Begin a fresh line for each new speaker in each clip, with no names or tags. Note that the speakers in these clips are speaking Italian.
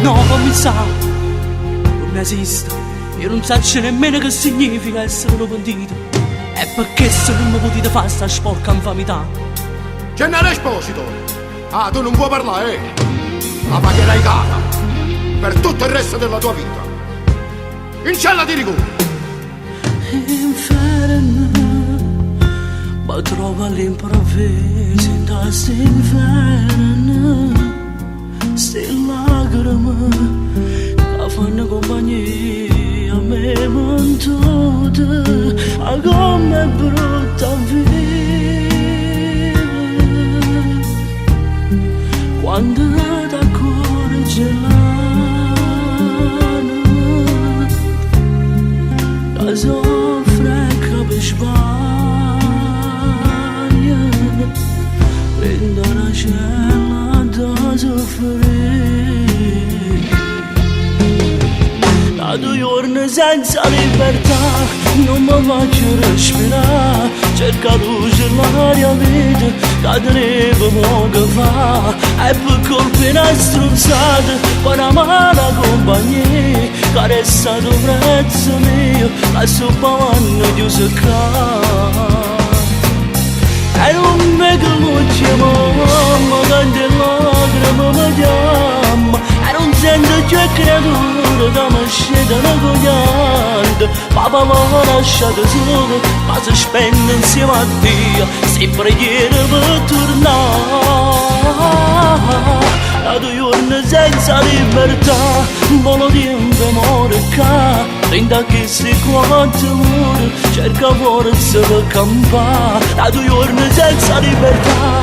No, come sa, non esiste. Io non so nemmeno che significa essere un pentito. E perché se non mi potete fare sta sporca infamità?
Gennaro Esposito! Ah, tu non puoi parlare, la pagherai cara per tutto il resto della tua vita. In cella di rigore.
Inferno, ma trova all'improvviso in questo inferno, ste lacrime che fanno compagnia a me montuta, a come è brutta vivere quando da cuore gelano la soffre che Spagna prende la cella da soffrire. Da 2 giorni senza libertà non mi faccio respirare, cerca luce nell'aria vita che tenevo che fa, e per colpa una stronzata per amare la compagnia che resta il prezzo mio, la sua panna chiusa qua. E non mi conosce mamma, tante lacrime mi chiama, e non sento più creatura che mi scedono cogliando. Papà mi ha lasciato solo, ma si spende insieme a Dio, sempre ieri per tornare. Da 2 giorni senza libertà, un po' di tempo morca, tenta che si quanto muore, cerca forza per campare. Da 2 giorni senza libertà,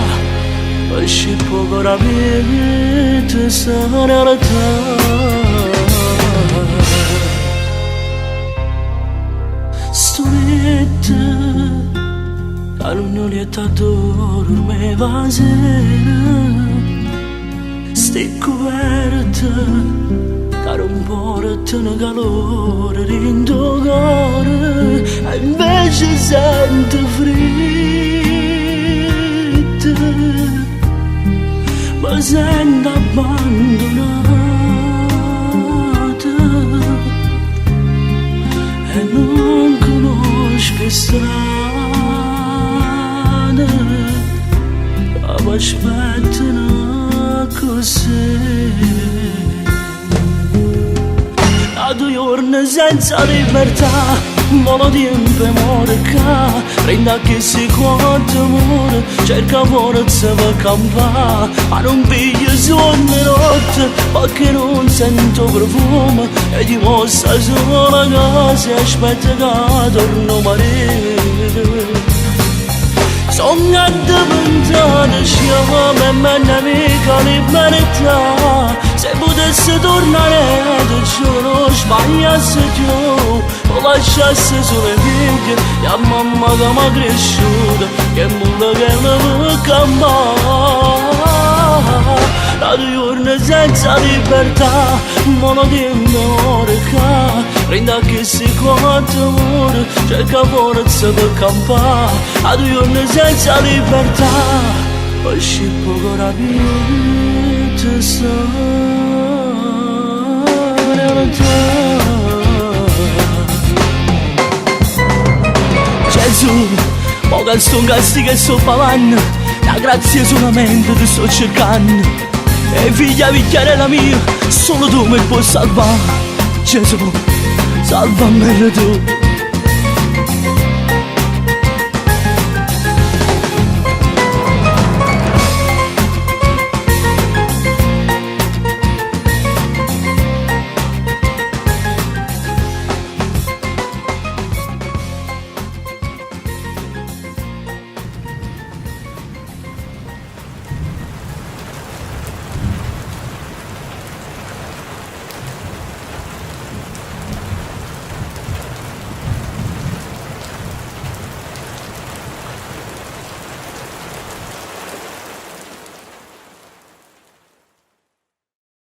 esce poco la vita, sta realtà. Stonetta, che non è t'adoro, me va sera, stai coperta, che non portano calore in tuo cuore, e invece sento fredda, mi sento abbandonata e non conosco strade che mi aspettano così. Da 2 giorni senza libertà, un po' di tempo morca, prenda che si quanto muore, cerca forza per campare, ma non piglio sonno notte perché non sento profumo, e dimostra solo che si aspetta che torno marito. Sono addormentata, sciama e me nemica libertà. Se potessi tornare da giorno, sbagliassi più, o lasciassi solo figlie, e a mamma che mi ha cresciuta, che mondo che la può cambiare. Da 2 giorni senza libertà, un po' di tempo morca, prenda che si quanto muore, cerca forza per campare. Da 2 giorni senza libertà, esce poco la vita, sta realtà. Gesù, mo che sto in castigo e sto pavando, la grazia solamente ti sto cercando, e figlia la mia, solo tu mi puoi salvare. Gesù, salvami tu.